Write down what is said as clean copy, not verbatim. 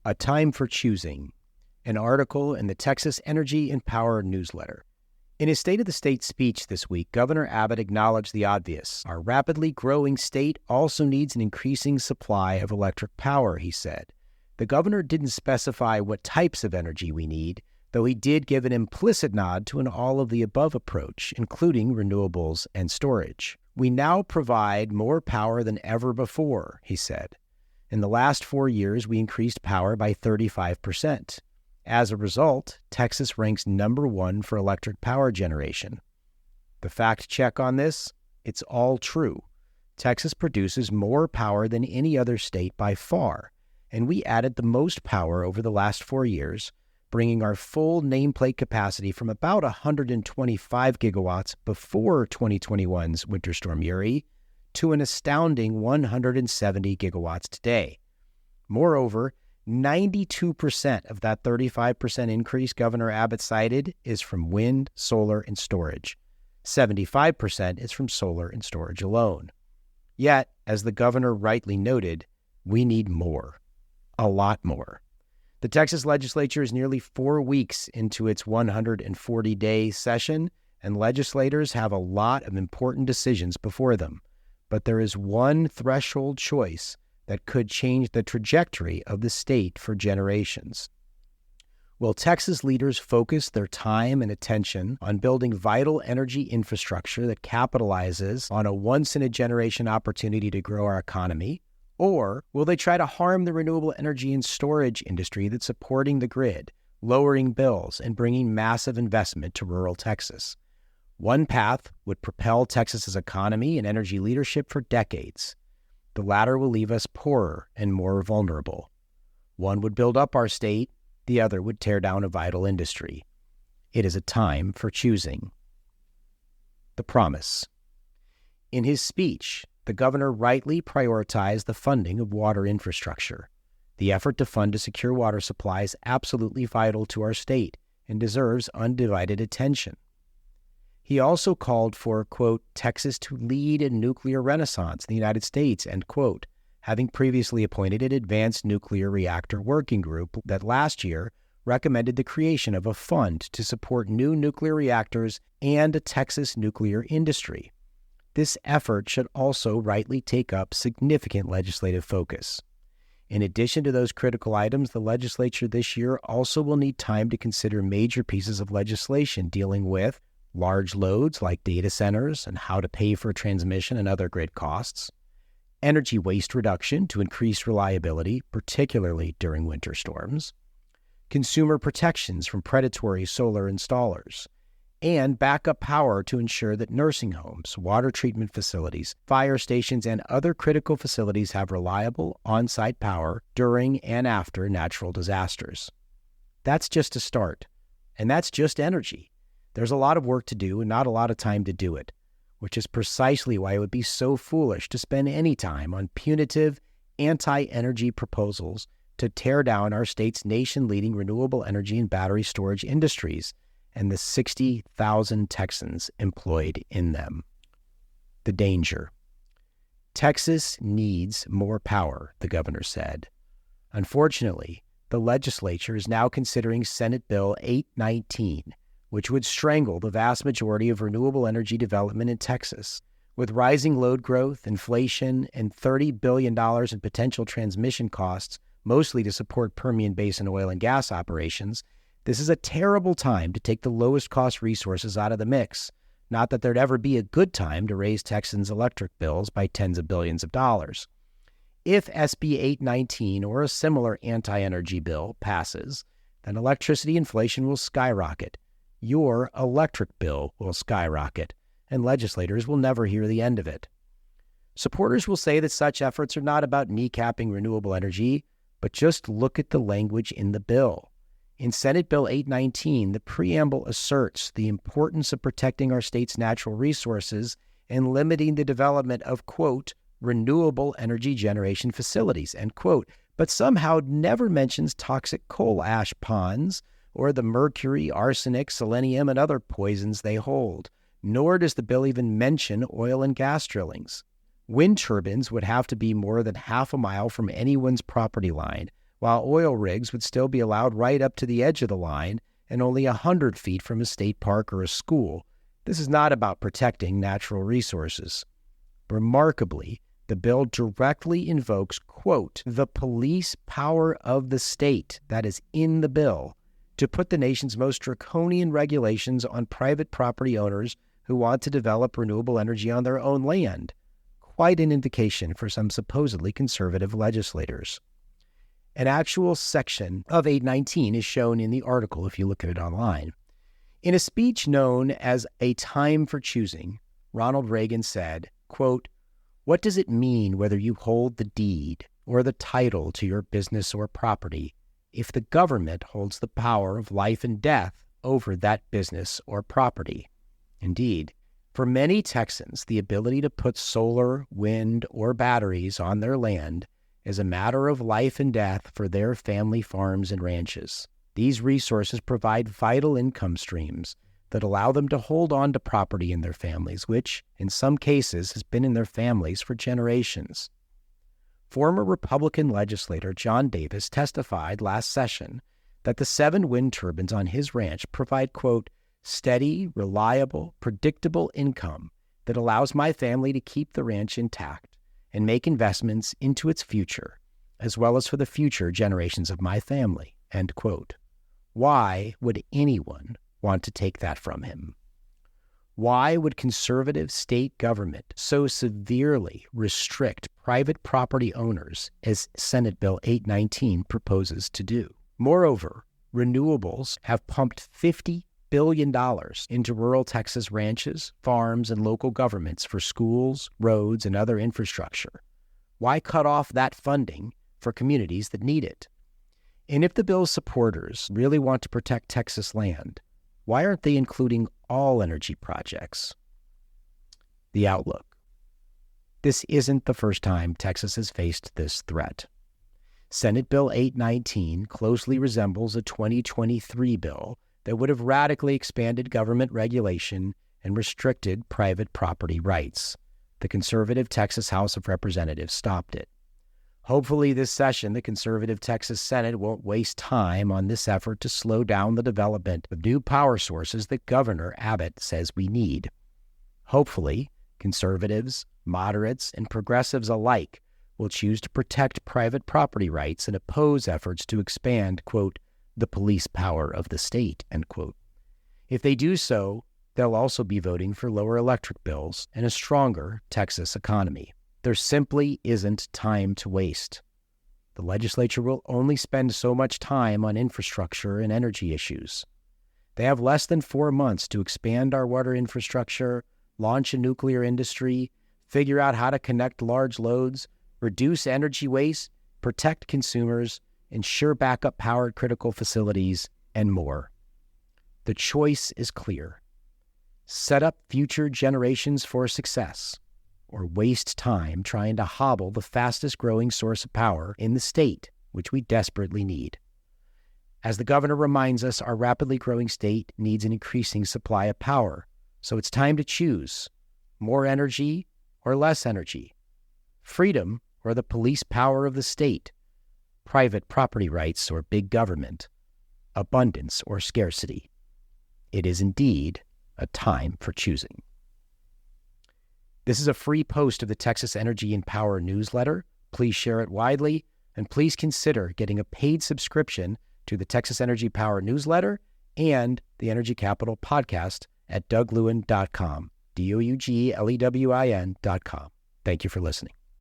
A Time for Choosing, an article in the Texas Energy and Power newsletter. In his State of the State speech this week, Governor Abbott acknowledged the obvious. Our rapidly growing state also needs an increasing supply of electric power, he said. The governor didn't specify what types of energy we need, though he did give an implicit nod to an all-of-the-above approach, including renewables and storage. We now provide more power than ever before, he said. In the last 4 years, we increased power by 35%. As a result, Texas ranks number 1 for electric power generation. The fact check on this? It's all true. Texas produces more power than any other state by far, and we added the most power over the last 4 years, bringing our full nameplate capacity from about 125 gigawatts before 2021's Winter Storm Uri to an astounding 170 gigawatts today. Moreover, 92% of that 35% increase Governor Abbott cited is from wind, solar, and storage. 75% is from solar and storage alone. Yet, as the governor rightly noted, we need more. A lot more. The Texas Legislature is nearly 4 weeks into its 140-day session, and legislators have a lot of important decisions before them. But there is one threshold choice that could change the trajectory of the state for generations. Will Texas leaders focus their time and attention on building vital energy infrastructure that capitalizes on a once-in-a-generation opportunity to grow our economy? Or will they try to harm the renewable energy and storage industry that's supporting the grid, lowering bills, and bringing massive investment to rural Texas? One path would propel Texas's economy and energy leadership for decades. The latter will leave us poorer and more vulnerable. One would build up our state, the other would tear down a vital industry. It is a time for choosing. The promise. In his speech, the governor rightly prioritized the funding of water infrastructure. The effort to fund a secure water supply is absolutely vital to our state and deserves undivided attention. He also called for, quote, Texas to lead a nuclear renaissance in the United States, end quote, having previously appointed an advanced nuclear reactor working group that last year recommended the creation of a fund to support new nuclear reactors and a Texas nuclear industry. This effort should also rightly take up significant legislative focus. In addition to those critical items, the legislature this year also will need time to consider major pieces of legislation dealing with large loads like data centers and how to pay for transmission and other grid costs, energy waste reduction to increase reliability, particularly during winter storms, consumer protections from predatory solar installers, and backup power to ensure that nursing homes, water treatment facilities, fire stations, and other critical facilities have reliable on-site power during and after natural disasters. That's just a start, and that's just energy. There's a lot of work to do and not a lot of time to do it, which is precisely why it would be so foolish to spend any time on punitive, anti-energy proposals to tear down our state's nation-leading renewable energy and battery storage industries and the 60,000 Texans employed in them. The danger. Texas needs more power, the governor said. Unfortunately, the legislature is now considering Senate Bill 819, which would strangle the vast majority of renewable energy development in Texas. With rising load growth, inflation, and $30 billion in potential transmission costs, mostly to support Permian Basin oil and gas operations, this is a terrible time to take the lowest cost resources out of the mix. Not that there'd ever be a good time to raise Texans' electric bills by tens of billions of dollars. If SB 819 or a similar anti-energy bill passes, then electricity inflation will skyrocket. Your electric bill will skyrocket, and legislators will never hear the end of it. Supporters will say that such efforts are not about kneecapping renewable energy, but just look at the language in the bill. In Senate Bill 819, the preamble asserts the importance of protecting our state's natural resources and limiting the development of, quote, renewable energy generation facilities, end quote, but somehow never mentions toxic coal ash ponds or the mercury, arsenic, selenium, and other poisons they hold, nor does the bill even mention oil and gas drillings. Wind turbines would have to be more than half a mile from anyone's property line, while oil rigs would still be allowed right up to the edge of the line and only 100 feet from a state park or a school. This is not about protecting natural resources. Remarkably, the bill directly invokes, quote, the police power of the state, that is in the bill, to put the nation's most draconian regulations on private property owners who want to develop renewable energy on their own land. Quite an indication for some supposedly conservative legislators. An actual section of 819 is shown in the article if you look at it online. In a speech known as A Time for Choosing, Ronald Reagan said, quote, what does it mean whether you hold the deed or the title to your business or property if the government holds the power of life and death over that business or property? Indeed, for many Texans, the ability to put solar, wind, or batteries on their land is a matter of life and death for their family farms and ranches. These resources provide vital income streams that allow them to hold on to property in their families, which, in some cases, has been in their families for generations. Former Republican legislator John Davis testified last session that the 7 wind turbines on his ranch provide, quote, steady, reliable, predictable income that allows my family to keep the ranch intact and make investments into its future, as well as for the future generations of my family, end quote. Why would anyone want to take that from him? Why would conservative state government so severely restrict private property owners as Senate Bill 819 proposes to do? Moreover, renewables have pumped $50 billion into rural Texas ranches, farms, and local governments for schools, roads, and other infrastructure. Why cut off that funding for communities that need it? And if the bill's supporters really want to protect Texas land, why aren't they including all energy projects? The outlook. This isn't the first time Texas has faced this threat. Senate Bill 819 closely resembles a 2023 bill that would have radically expanded government regulation and restricted private property rights. The conservative Texas House of Representatives stopped it. Hopefully this session, the conservative Texas Senate won't waste time on this effort to slow down the development of new power sources that Governor Abbott says we need. Hopefully, conservatives, moderates, and progressives alike will choose to protect private property rights and oppose efforts to expand, quote, the police power of the state, end quote. If they do so, they'll also be voting for lower electric bills and a stronger Texas economy. There simply isn't time to waste. The legislature will only spend so much time on infrastructure and energy issues. They have less than 4 months to expand our water infrastructure, launch a nuclear industry, figure out how to connect large loads, reduce energy waste, protect consumers, ensure backup power at critical facilities, and more. The choice is clear. Set up future generations for success, or waste time trying to hobble the fastest growing source of power in the state, which we desperately need. As the governor reminds us, our rapidly growing state needs an increasing supply of power, so it's time to choose more energy or less energy, freedom or the police power of the state, private property rights or big government, abundance or scarcity. It is indeed a time for choosing. This is a free post of the Texas Energy and Power newsletter. Please share it widely, and please consider getting a paid subscription to the Texas Energy Power newsletter and the Energy Capital podcast at douglewin.com, DOUGLEWIN.com. Thank you for listening.